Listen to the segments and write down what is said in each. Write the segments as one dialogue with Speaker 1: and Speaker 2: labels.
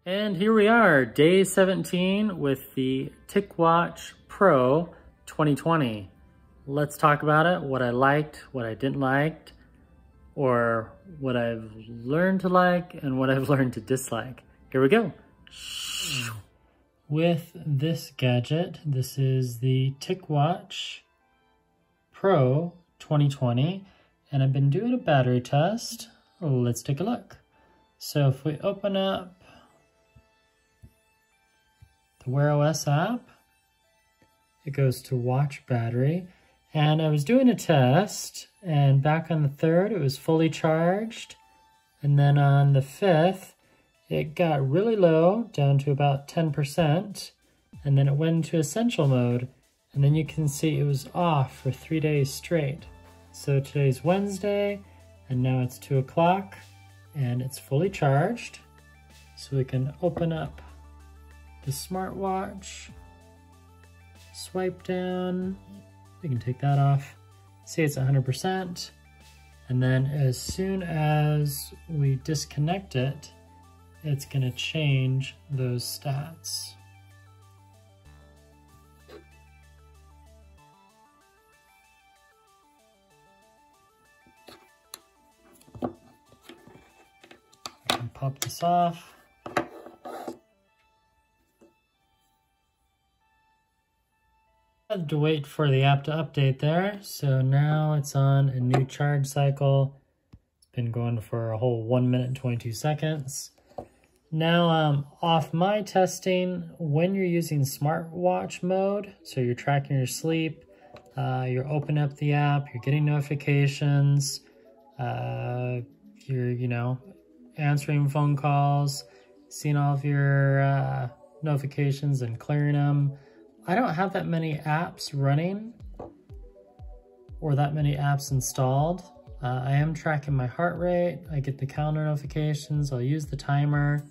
Speaker 1: And here we are, day 17 with the TicWatch Pro 2020. Let's talk about it, what I liked, what I didn't like, or what I've learned to like and what I've learned to dislike. Here we go. With this gadget, this is the TicWatch Pro 2020, and I've been doing a battery test. Let's take a look. So if we open up the Wear OS app, it goes to watch battery, and I was doing a test, and back on the 3rd it was fully charged, and then on the 5th it got really low, down to about 10%, and then it went into essential mode, and then you can see it was off for 3 days straight. So today's Wednesday, and now it's 2 o'clock, and it's fully charged. So we can open up the smartwatch, swipe down, we can take that off, see it's 100%, and then as soon as we disconnect it, it's gonna change those stats. I can pop this off. I had to wait for the app to update there, so now it's on a new charge cycle. It's been going for a whole 1 minute and 22 seconds. Now off my testing, when you're using smartwatch mode, so you're tracking your sleep, you're opening up the app, you're getting notifications, you're answering phone calls, seeing all of your notifications and clearing them. I don't have that many apps running or that many apps installed. I am tracking my heart rate. I get the calendar notifications. I'll use the timer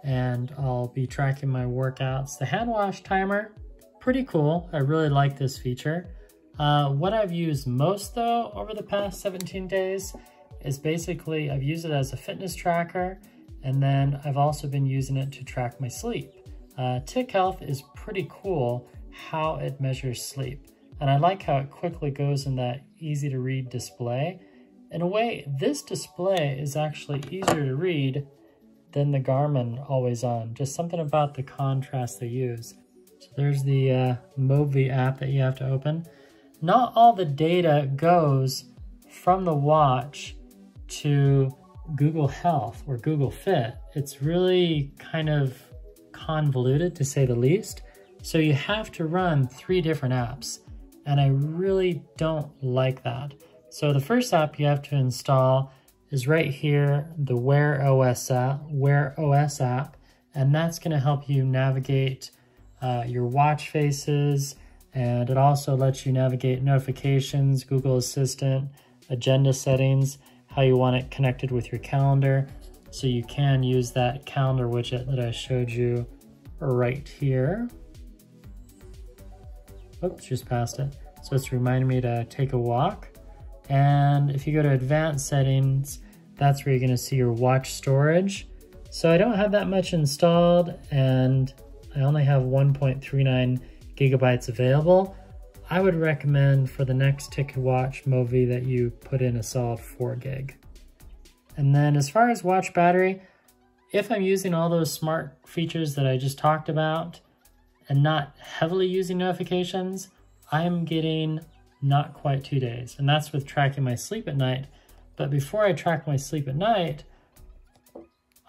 Speaker 1: and I'll be tracking my workouts. The hand wash timer, pretty cool. I really like this feature. What I've used most though over the past 17 days is basically I've used it as a fitness tracker, and then I've also been using it to track my sleep. Tic Health is pretty cool how it measures sleep, and I like how it quickly goes in that easy to read display. In a way, this display is actually easier to read than the Garmin Always On, just something about the contrast they use. So there's the Movi app that you have to open. Not all the data goes from the watch to Google Health or Google Fit. It's really kind of convoluted, to say the least. So you have to run 3 different apps, and I really don't like that. So the first app you have to install is right here, the Wear OS app, and that's going to help you navigate your watch faces, and it also lets you navigate notifications, Google Assistant, agenda settings, how you want it connected with your calendar. So you can use that calendar widget that I showed you right here. Oops, just passed it. So it's reminding me to take a walk. And if you go to advanced settings, that's where you're gonna see your watch storage. So I don't have that much installed, and I only have 1.39 gigabytes available. I would recommend for the next TicWatch Movi that you put in a solid 4 gig. And then as far as watch battery, if I'm using all those smart features that I just talked about and not heavily using notifications, I'm getting not quite 2 days. And that's with tracking my sleep at night. But before I track my sleep at night,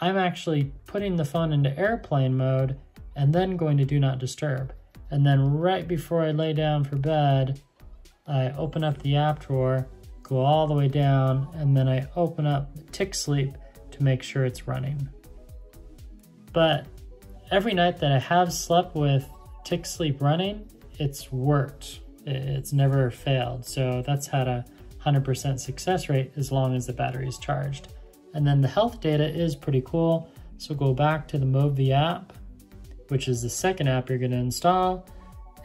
Speaker 1: I'm actually putting the phone into airplane mode and then going to do not disturb. And then right before I lay down for bed, I open up the app drawer, go all the way down, and then I open up Tic Sleep to make sure it's running. But every night that I have slept with Tic Sleep running, it's worked. It's never failed. So that's had a 100% success rate as long as the battery is charged. And then the health data is pretty cool. So go back to the Movi app, which is the second app you're going to install.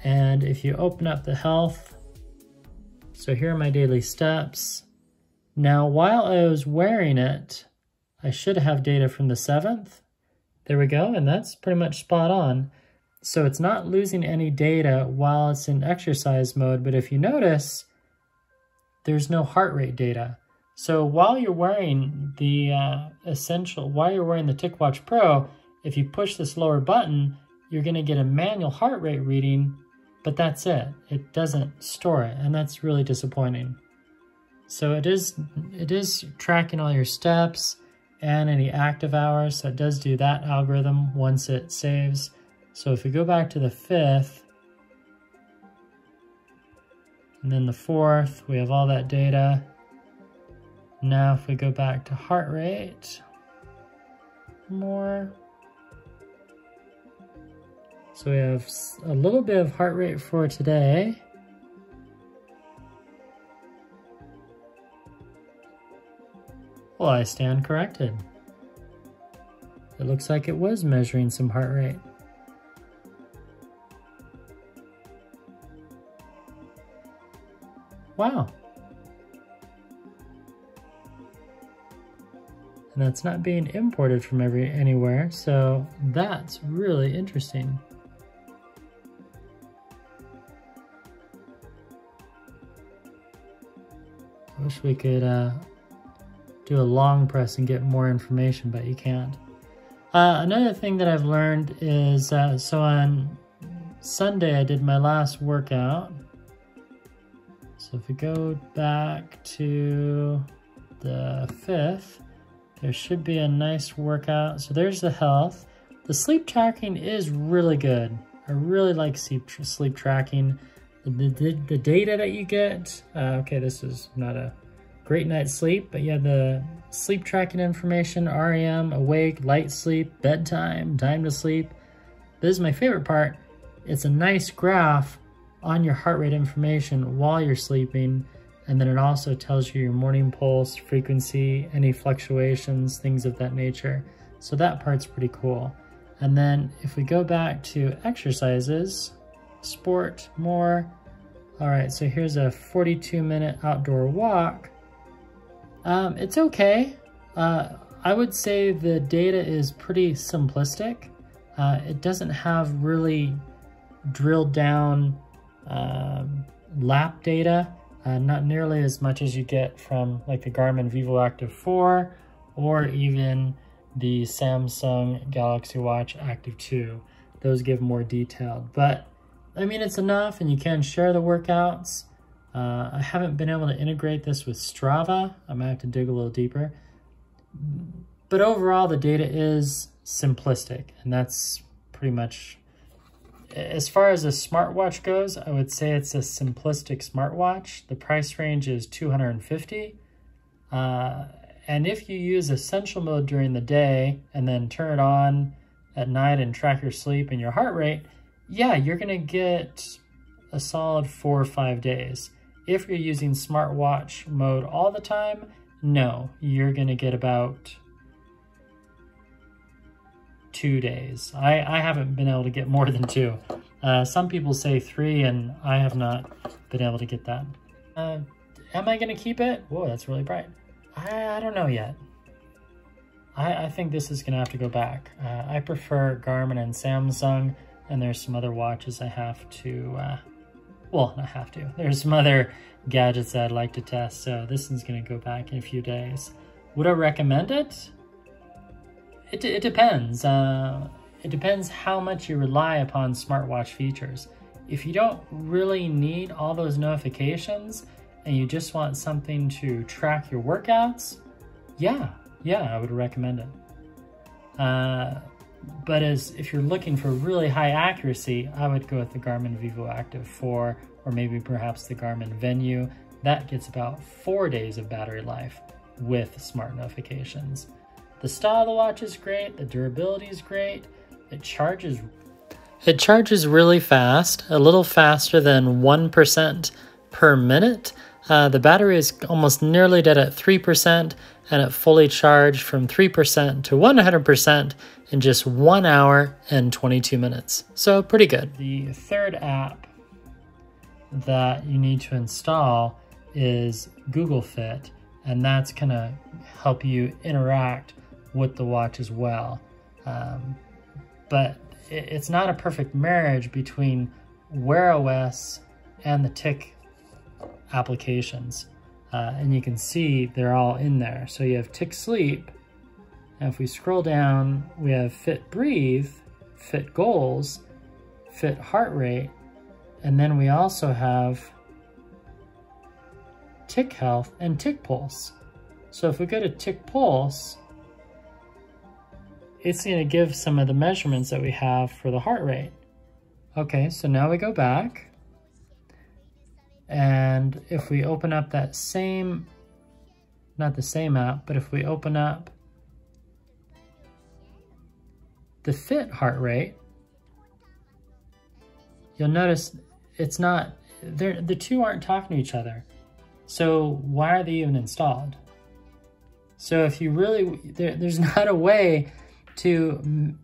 Speaker 1: And if you open up the health, so here are my daily steps. Now, while I was wearing it, I should have data from the 7th, There we go, and that's pretty much spot on. So it's not losing any data while it's in exercise mode, but if you notice, there's no heart rate data. So while you're wearing the while you're wearing the TicWatch Pro, if you push this lower button, you're gonna get a manual heart rate reading, but that's it. It doesn't store it, and that's really disappointing. So it is tracking all your steps and any active hours, so it does do that algorithm once it saves. So if we go back to the 5th, and then the 4th, we have all that data. Now if we go back to heart rate, more. So we have a little bit of heart rate for today. Well, I stand corrected. It looks like it was measuring some heart rate. Wow. And that's not being imported from anywhere, so that's really interesting. I wish we could do a long press and get more information, but you can't. Another thing that I've learned is, so on Sunday I did my last workout. So if we go back to the 5th, there should be a nice workout. So there's the health. The sleep tracking is really good. I really like sleep tracking. The data that you get, okay, this is not a great night's sleep, but yeah, the sleep tracking information, REM, awake, light sleep, bedtime, time to sleep. This is my favorite part. It's a nice graph on your heart rate information while you're sleeping, and then it also tells you your morning pulse, frequency, any fluctuations, things of that nature. So that part's pretty cool. And then if we go back to exercises, sport, more. All right, so here's a 42-minute outdoor walk. It's okay. I would say the data is pretty simplistic. It doesn't have really drilled down lap data, not nearly as much as you get from like the Garmin VivoActive 4 or even the Samsung Galaxy Watch Active 2. Those give more detailed, but I mean, it's enough, and you can share the workouts. I haven't been able to integrate this with Strava. I might have to dig a little deeper. But overall, the data is simplistic, and that's pretty much, as far as a smartwatch goes, I would say it's a simplistic smartwatch. The price range is $250. And if you use essential mode during the day and then turn it on at night and track your sleep and your heart rate, yeah, you're gonna get a solid 4 or 5 days. If you're using smartwatch mode all the time, no, you're gonna get about 2 days. I haven't been able to get more than 2. Some people say 3, and I have not been able to get that. Am I gonna keep it? Whoa, that's really bright. I don't know yet. I think this is gonna have to go back. I prefer Garmin and Samsung, and there's some other watches I have to, well, not have to. There's some other gadgets that I'd like to test, so this one's gonna go back in a few days. Would I recommend it? It depends. It depends how much you rely upon smartwatch features. If you don't really need all those notifications and you just want something to track your workouts, yeah, I would recommend it. But if you're looking for really high accuracy, I would go with the Garmin VivoActive 4 or maybe perhaps the Garmin Venue. That gets about 4 days of battery life with smart notifications. The style of the watch is great, the durability is great, it charges really fast, a little faster than 1% per minute. The battery is almost nearly dead at 3%, and it fully charged from 3% to 100% in just 1 hour and 22 minutes. So pretty good. The third app that you need to install is Google Fit, and that's gonna help you interact with the watch as well. But it's not a perfect marriage between Wear OS and the Tic applications. And you can see they're all in there. So you have Tic Sleep, and if we scroll down, we have Fit Breathe, Fit Goals, Fit Heart Rate, and then we also have Tic Health and Tic Pulse. So if we go to Tic Pulse, it's going to give some of the measurements that we have for the heart rate. Okay, so now we go back. And if we open up that same, not the same app, but if we open up the Fit heart rate, you'll notice it's not, the two aren't talking to each other. So why are they even installed? So if you really, there's not a way to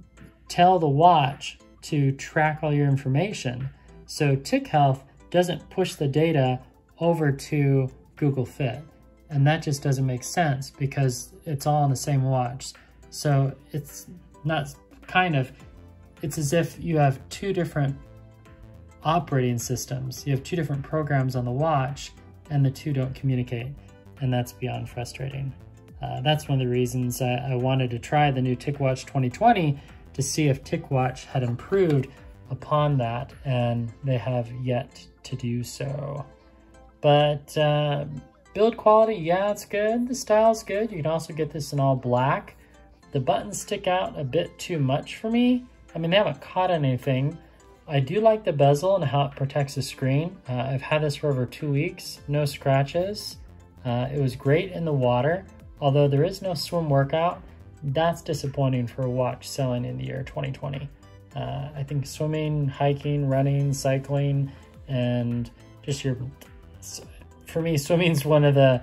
Speaker 1: tell the watch to track all your information. So Tic Health doesn't push the data over to Google Fit. And that just doesn't make sense because it's all on the same watch. So it's not it's as if you have two different operating systems. You have two different programs on the watch and the two don't communicate. And that's beyond frustrating. That's one of the reasons I wanted to try the new TicWatch 2020 to see if TicWatch had improved upon that, and they have yet to do so. But build quality, yeah, it's good. The style's good. You can also get this in all black. The buttons stick out a bit too much for me. I mean, they haven't caught anything. I do like the bezel and how it protects the screen. I've had this for over 2 weeks, no scratches. It was great in the water, although there is no swim workout. That's disappointing for a watch selling in the year 2020. I think swimming, hiking, running, cycling, and just for me, swimming's one of the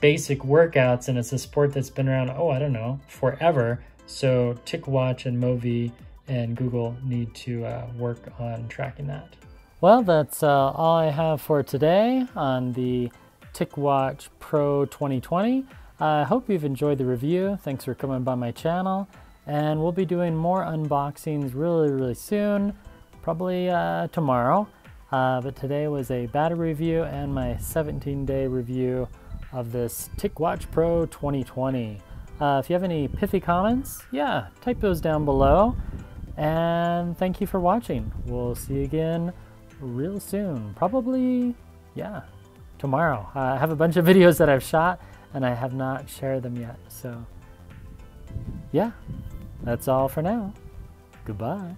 Speaker 1: basic workouts, and it's a sport that's been around, I don't know, forever. So TicWatch and Movi and Google need to work on tracking that. Well, that's all I have for today on the TicWatch Pro 2020. I hope you've enjoyed the review. Thanks for coming by my channel. And we'll be doing more unboxings really soon, probably tomorrow. But today was a battery review and my 17-day review of this TicWatch Pro 2020. If you have any pithy comments, yeah, type those down below. And thank you for watching. We'll see you again real soon. Probably, yeah, tomorrow. I have a bunch of videos that I've shot and I have not shared them yet. So, yeah. That's all for now. Goodbye.